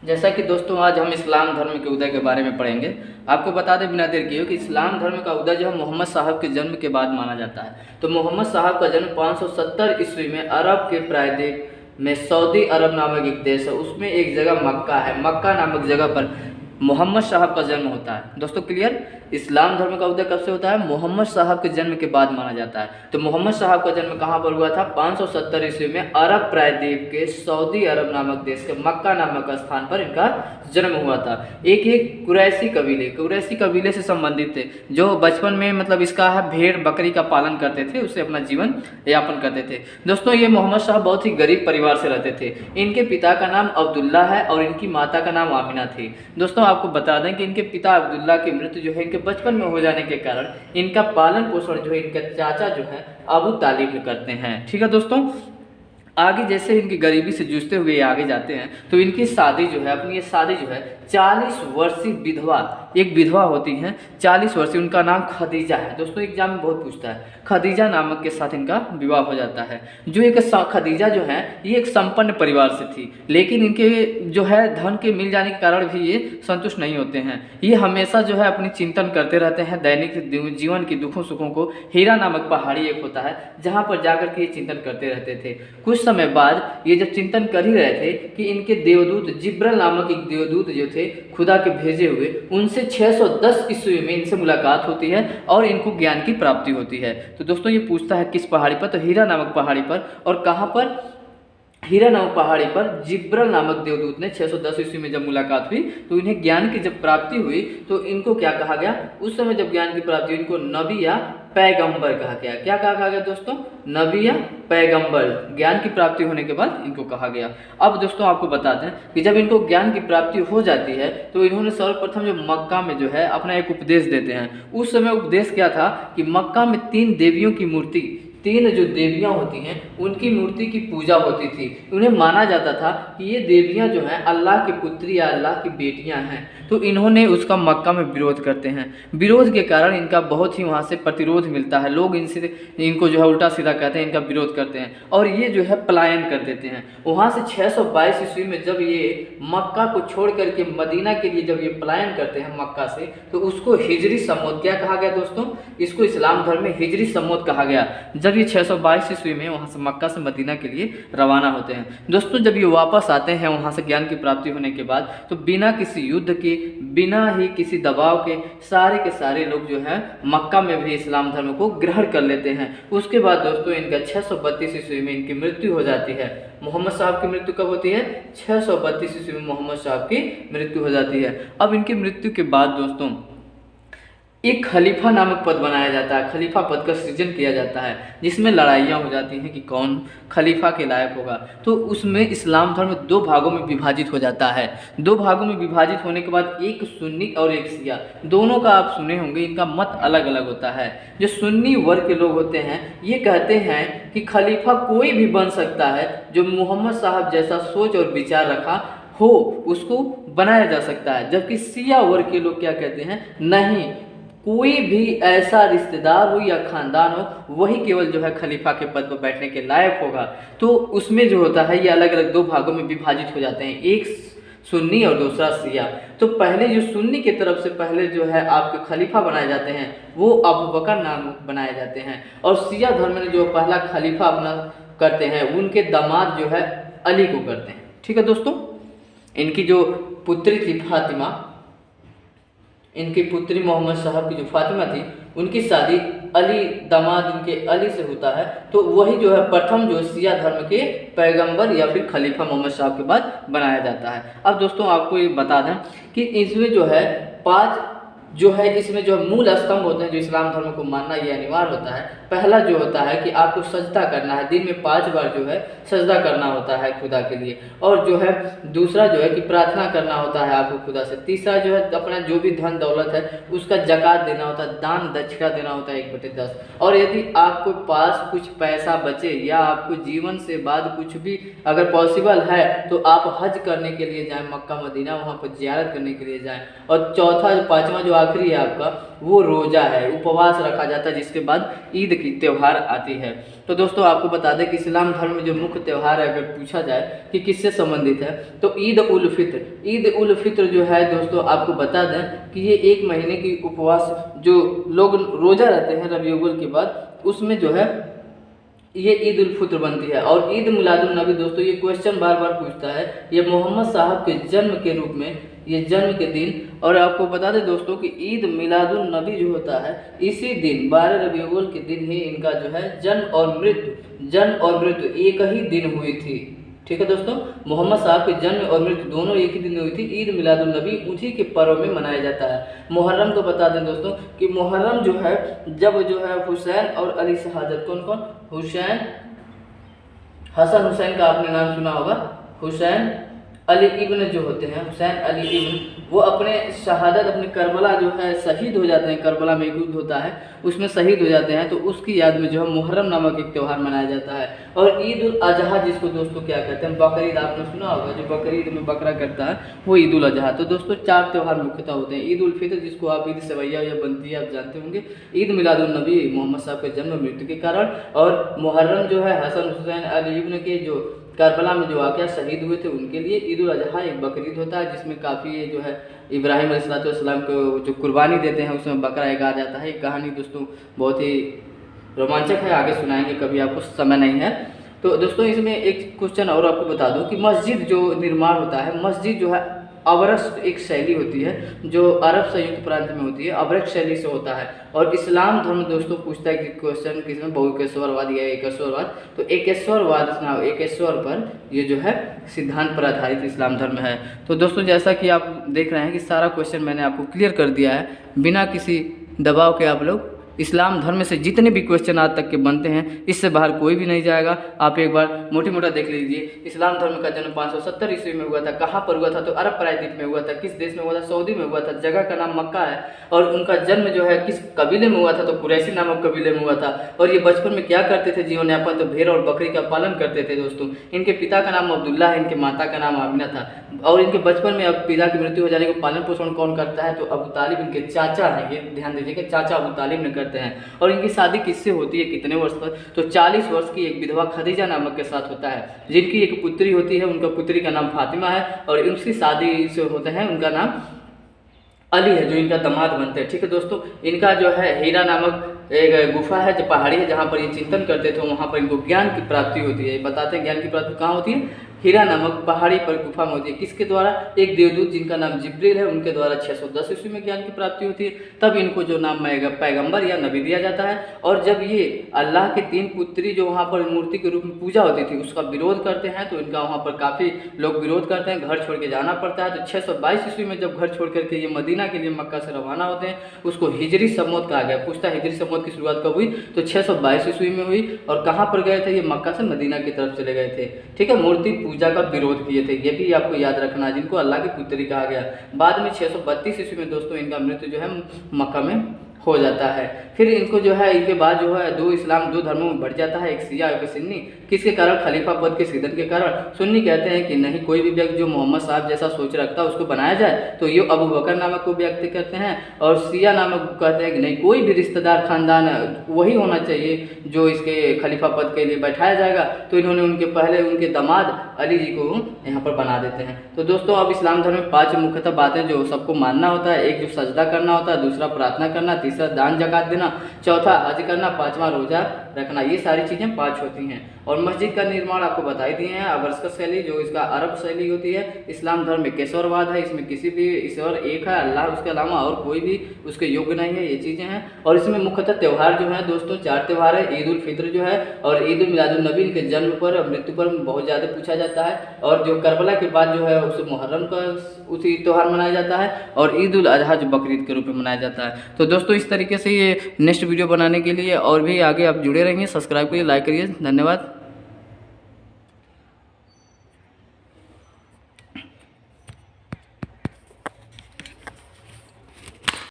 जैसा कि दोस्तों आज हम इस्लाम धर्म के उदय के बारे में पढ़ेंगे। आपको बता दें बिना देर किए कि इस्लाम धर्म का उदय जो है मोहम्मद साहब के जन्म के बाद माना जाता है। तो मोहम्मद साहब का जन्म 570 ईस्वी में अरब के प्रायद्वीप में सऊदी अरब नामक एक देश है, उसमें एक जगह मक्का है, मक्का नामक जगह पर मोहम्मद साहब का जन्म होता है। दोस्तों क्लियर, इस्लाम धर्म का उदय कब से होता है? मोहम्मद साहब के जन्म के बाद माना जाता है। तो मोहम्मद साहब का जन्म कहाँ पर हुआ था? 570 ईस्वी में अरब प्रायद्वीप के सऊदी अरब नामक देश के मक्का नामक स्थान पर इनका जन्म हुआ था। एक कुरैशी कबीले से संबंधित थे, जो बचपन में मतलब इसका है भेड़ बकरी का पालन करते थे, उससे अपना जीवन यापन करते थे। दोस्तों ये मोहम्मद साहब बहुत ही गरीब परिवार से रहते थे। इनके पिता का नाम अब्दुल्ला है और इनकी माता का नाम आमिना थी। दोस्तों आपको बता दें कि इनके पिता अब्दुल्ला की मृत्यु जो है इनके बचपन में हो जाने के कारण इनका पालन पोषण जो है इनके चाचा जो है अबू तालिब करते हैं। ठीक है दोस्तों, आगे जैसे इनकी गरीबी से जूझते हुए आगे जाते हैं तो इनकी शादी जो है अपनी ये शादी जो है 40 वर्षीय विधवा, एक विधवा होती हैं 40 वर्षीय, उनका नाम खदीजा है। दोस्तों एग्जाम में बहुत पूछता है, खदीजा नामक के साथ इनका विवाह हो जाता है। जो एक खदीजा जो है ये एक संपन्न परिवार से थी, लेकिन इनके जो है धन के मिल जाने के कारण भी ये संतुष्ट नहीं होते हैं। ये हमेशा जो है अपनी चिंतन करते रहते हैं दैनिक जीवन की दुखों सुखों को। हीरा नामक पहाड़ी एक होता है जहाँ पर जाकर के ये चिंतन करते रहते थे। कुछ समय बाद ये जब चिंतन कर ही रहे थे कि इनके देवदूत जिब्राइल नामक एक देवदूत जो थे खुदा के भेजे हुए, उनसे 610 ईस्वी में इनसे मुलाकात होती है और इनको ज्ञान की प्राप्ति होती है। तो दोस्तों ये पूछता है किस पहाड़ी पर? तो हीरा नामक पहाड़ी पर। और कहाँ पर? हीरा नामक पहाड़ी पर जिब्राइल नामक देवदूत ने 610 ईस्वी में जब मुलाकात हुई तो इन्हें ज्ञान की जब प्राप्ति हुई तो इनको क्या कहा गया? उस समय जब ज्ञान की प्राप्ति हुई इनको नबी या पैगंबर कहा गया। क्या कहा गया दोस्तों? नबी या पैगंबर। ज्ञान की प्राप्ति होने के बाद इनको कहा गया। अब दोस्तों आपको बताते हैं कि जब इनको ज्ञान की प्राप्ति हो जाती है तो इन्होंने सर्वप्रथम जो मक्का में जो है अपना एक उपदेश देते हैं। उस समय उपदेश क्या था कि मक्का में 3 देवियों की मूर्ति, 3 जो देवियां होती हैं उनकी मूर्ति की पूजा होती थी। उन्हें माना जाता था कि ये देवियां जो हैं अल्लाह की पुत्री या अल्लाह की बेटियां हैं। तो इन्होंने उसका मक्का में विरोध करते हैं। विरोध के कारण इनका बहुत ही वहाँ से प्रतिरोध मिलता है। लोग इनको जो है उल्टा सीधा कहते हैं, इनका विरोध करते हैं और ये जो है पलायन कर देते हैं। वहाँ से 622 ईस्वी में जब ये मक्का को छोड़ करके मदीना के लिए जब ये पलायन करते हैं मक्का से, तो उसको हिजरी सम्मत क्या कहा गया दोस्तों? इसको इस्लाम धर्म में हिजरी सम्मत कहा गया। जब ये 622 ईस्वी में वहाँ से मक्का से मदीना के लिए रवाना होते हैं। दोस्तों जब ये वापस आते हैं वहाँ से ज्ञान की प्राप्ति होने के बाद, तो बिना किसी युद्ध के, बिना ही किसी दबाव के सारे सारे लोग जो है मक्का में भी इस्लाम धर्म को ग्रहण कर लेते हैं। उसके बाद दोस्तों इनका 632 ईस्वी में इनकी मृत्यु हो जाती है। मोहम्मद साहब की मृत्यु कब होती है? 632 ईस्वी में मोहम्मद साहब की मृत्यु हो जाती है। अब इनकी मृत्यु के बाद दोस्तों एक खलीफा नामक पद बनाया जाता है, खलीफा पद का सृजन किया जाता है, जिसमें लड़ाइयाँ हो जाती हैं कि कौन खलीफा के लायक होगा। तो उसमें इस्लाम धर्म 2 भागों में विभाजित हो जाता है। 2 भागों में विभाजित होने के बाद एक सुन्नी और एक शिया, दोनों का आप सुने होंगे, इनका मत अलग अलग होता है। जो सुन्नी वर्ग के लोग होते हैं ये कहते हैं कि खलीफा कोई भी बन सकता है, जो मोहम्मद साहब जैसा सोच और विचार रखा हो उसको बनाया जा सकता है। जबकि शिया वर्ग के लोग क्या कहते हैं? नहीं, कोई भी ऐसा रिश्तेदार हो या खानदान हो वही केवल जो है खलीफा के पद पर बैठने के लायक होगा। तो उसमें जो होता है ये अलग अलग 2 भागों में विभाजित हो जाते हैं, एक सुन्नी और दूसरा शिया। तो पहले जो सुन्नी की तरफ से पहले जो है आपके खलीफा बनाए जाते हैं वो अबू बकर नाम बनाए जाते हैं, और शिया धर्म में जो पहला खलीफा अपना करते हैं उनके दामाद जो है अली को करते हैं। ठीक है दोस्तों, इनकी जो पुत्री थी फातिमा, इनकी पुत्री मोहम्मद साहब की जो फातिमा थी उनकी शादी अली, दामाद इनके अली से होता है। तो वही जो है प्रथम जो शिया धर्म के पैगंबर या फिर खलीफा मोहम्मद साहब के बाद बनाया जाता है। अब दोस्तों आपको ये बता दें कि इसमें जो है 5 जो है इसमें जो मूल स्तंभ होते हैं जो इस्लाम धर्म को मानना ये अनिवार्य होता है। पहला जो होता है कि आपको सजदा करना है, दिन में 5 बार जो है सजदा करना होता है खुदा के लिए। और जो है दूसरा जो है कि प्रार्थना करना होता है आपको खुदा से। तीसरा जो है अपना जो भी धन दौलत है उसका ज़कात देना होता है, दान दक्षिणा देना होता है 1/10। और यदि आपको पास कुछ पैसा बचे या आपको जीवन से बाद कुछ भी अगर पॉसिबल है तो आप हज करने के लिए जाएँ, मक्का मदीना वहाँ पर ज़ियारत करने के लिए जाएँ। और चौथा 5वां जो आखिरी है आपका वो रोज़ा है, उपवास रखा जाता है, जिसके बाद ईद की त्यौहार आती है। तो दोस्तों आपको बता दें कि इस्लाम धर्म में जो मुख्य त्यौहार है, अगर पूछा जाए कि किससे संबंधित है, तो ईद उल फित्र। ईद उल फित्र जो है दोस्तों आपको बता दें कि ये 1 महीने की उपवास जो लोग रोज़ा रहते हैं रबीउल अव्वल के बाद, उसमें जो है ये ईद उल फित्र बनती है। और ईद मिलादुन नबी दोस्तों, ये क्वेश्चन बार बार पूछता है, ये मोहम्मद साहब के जन्म के रूप में, ये जन्म के दिन। और आपको बता दें दोस्तों कि ईद मिलादुन नबी जो होता है, इसी दिन 12 रबीउल अव्वल के दिन ही इनका जो है जन्म और मृत्यु एक ही दिन हुई थी। ठीक है दोस्तों, मोहम्मद साहब के जन्म और मृत्यु दोनों एक ही दिन हुई थी। ईद मिलादुन नबी उसी के पर्व में मनाया जाता है। मुहर्रम को बता दें दोस्तों कि मुहर्रम जो है, जब जो है हुसैन और अली शहादत, कौन कौन, हसन हुसैन का आपने नाम सुना होगा, हुसैन अली इब्न जो होते हैं, हुसैन अली इब्न, वो अपने शहादत, अपने करबला जो है शहीद हो जाते हैं। करबला में एक युद्ध होता है, उसमें शहीद हो जाते हैं, तो उसकी याद में जो है मुहर्रम नामक एक त्यौहार मनाया जाता है। और ईद उल अजहा, जिसको दोस्तों क्या कहते हैं, बकरीद, आपने सुना होगा, जो बकरीद में बकरा करता है वो ईद उल अजहा। तो दोस्तों 4 त्यौहार मुख्यतः होते हैं। ईद उल फित्र, जिसको आप ईद सवैया या बनती है आप जानते होंगे। ईद मिलादुन नबी, मोहम्मद साहब के जन्म मृत्यु के कारण। और मुहर्रम जो है हसन हुसैन अली इब्न के जो करबला में जो वाक़या शहीद हुए थे उनके लिए। ईद उल अजहा एक बकरीद होता है, जिसमें काफ़ी जो है इब्राहिम अलैहिस्सलाम को जो कुर्बानी देते हैं, उसमें बकरा एक आ जाता है। एक कहानी दोस्तों बहुत ही रोमांचक है, आगे सुनाएंगे कभी, आपको समय नहीं है। तो दोस्तों इसमें एक क्वेश्चन और आपको बता दूं कि मस्जिद जो निर्माण होता है, मस्जिद जो है अवरस्त एक शैली होती है जो अरब संयुक्त प्रांत में होती है, अवरक शैली से होता है। और इस्लाम धर्म दोस्तों पूछता है कि क्वेश्चन किसमें, बहुकेश्वरवाद या एकेश्वरवाद, तो एकेश्वर पर ये जो है सिद्धांत पर आधारित इस्लाम धर्म है। तो दोस्तों जैसा कि आप देख रहे हैं कि सारा क्वेश्चन मैंने आपको क्लियर कर दिया है, बिना किसी दबाव के। आप लोग इस्लाम धर्म से जितने भी क्वेश्चन आज तक के बनते हैं, इससे बाहर कोई भी नहीं जाएगा। आप एक बार मोटा देख लीजिए। इस्लाम धर्म का जन्म 570 ईस्वी में हुआ था। कहाँ पर हुआ था, तो अरब प्रायद्वीप में हुआ था। किस देश में हुआ था, सऊदी में हुआ था। जगह का नाम मक्का है। और उनका जन्म जो है किस कबीले में हुआ था, तो कुरैशी नामक कबीले में हुआ था। और ये बचपन में क्या करते थे जीवन यापन, तो भेड़ और बकरी का पालन करते थे दोस्तों। इनके पिता का नाम अब्दुल्ला है, इनके माता का नाम आमिना था। और इनके बचपन में अब पिता की मृत्यु हो जाने के पालन पोषण कौन करता है, तो अबू तालिब इनके चाचा हैं। ये ध्यान दीजिएगा, चाचा अबू तालिब ने करते हैं। और इनकी शादी किससे होती है, कितने वर्ष पर, तो 40 वर्ष की एक विधवा खदीजा नामक के साथ होता है, जिनकी एक पुत्री होती है। उनका पुत्री का नाम फातिमा है। और उसकी शादी से होते हैं, उनका नाम अली है, जो इनका दामाद बनते हैं। ठीक है दोस्तों, इनका जो है हीरा नामक एक गुफा है, जो पहाड़ी है, जहाँ पर ये चिंतन करते थे, वहाँ पर इनको ज्ञान की प्राप्ति होती है। बताते हैं ज्ञान की प्राप्ति कहाँ होती है, हीरा नामक पहाड़ी पर गुफा में होती है। किसके द्वारा, एक देवदूत जिनका नाम जिब्रील है, उनके द्वारा 610 ईस्वी में ज्ञान की प्राप्ति होती है। तब इनको जो नाम पैगंबर या नबी दिया जाता है। और जब ये अल्लाह की 3 पुत्री जो वहाँ पर मूर्ति के रूप में पूजा होती थी, उसका विरोध करते हैं, तो इनका वहाँ पर काफ़ी लोग विरोध करते हैं, घर छोड़ के जाना पड़ता है। तो 622 ईस्वी में जब घर छोड़ करके ये मदीना के लिए मक्का से रवाना होते हैं, उसको हिजरी सम्वत कहा गया। पूछता है हिजरी सम्वत की शुरुआत कब हुई, तो 622 ईस्वी में हुई। और कहाँ पर गए थे, ये मक्का से मदीना की तरफ चले गए थे। ठीक है, मूर्ति पूजा का विरोध किए थे, ये भी आपको याद रखना, जिनको अल्लाह की पुत्री कहा गया। बाद में 632 ईस्वी में दोस्तों इनका मृत्यु जो है मक्का में हो जाता है। फिर इनको जो है, इनके बाद जो है दो धर्मों में बढ़ जाता है, एक शिया एक सुन्नी। किसके कारण, खलीफा पद के सिद्दत के कारण। सुन्नी कहते हैं कि नहीं, कोई भी व्यक्ति जो मोहम्मद साहब जैसा सोच रखता है उसको बनाया जाए, तो ये अबू बकर नामक को व्यक्त करते हैं। और शिया नामक कहते हैं कि नहीं, कोई भी रिश्तेदार खानदान वही होना चाहिए जो इसके खलीफा पद के लिए बैठाया जाएगा। तो इन्होंने उनके दामाद अली जी को यहाँ पर बना देते हैं। तो दोस्तों अब इस्लाम धर्म में 5 मुख्यतः बातें जो सबको मानना होता है। एक जो सजदा करना होता है, दूसरा प्रार्थना करना, तीसरा दान ज़कात देना, चौथा हज करना, 5वां रोजा रखना। ये सारी चीज़ें 5 होती हैं। और मस्जिद का निर्माण आपको बता ही दिए हैं, अबरस्क शैली जो इसका अरब शैली होती है। इस्लाम धर्म में केशवरवाद है, इसमें किसी भी ईश्वर एक है, अल्लाह, उसके अलावा और कोई भी उसके योग्य नहीं है। ये चीज़ें हैं। और इसमें मुख्यतः त्यौहार जो है दोस्तों 4 त्यौहार है। ईद उल फित्र जो है और ईद उल मिलादुन नबी के जन्म पर और मृत्यु पर बहुत ज़्यादा पूछा जाता है। और जो करबला के बाद जो है उसे मुहर्रम का उसी त्यौहार मनाया जाता है। और ईद उल अजहा जो बकरीद के रूप में मनाया जाता है। तो दोस्तों इस तरीके से ये नेक्स्ट वीडियो बनाने के लिए और भी आगे आप जुड़े रहेंगे, सब्सक्राइब करिए, लाइक करिए। धन्यवाद।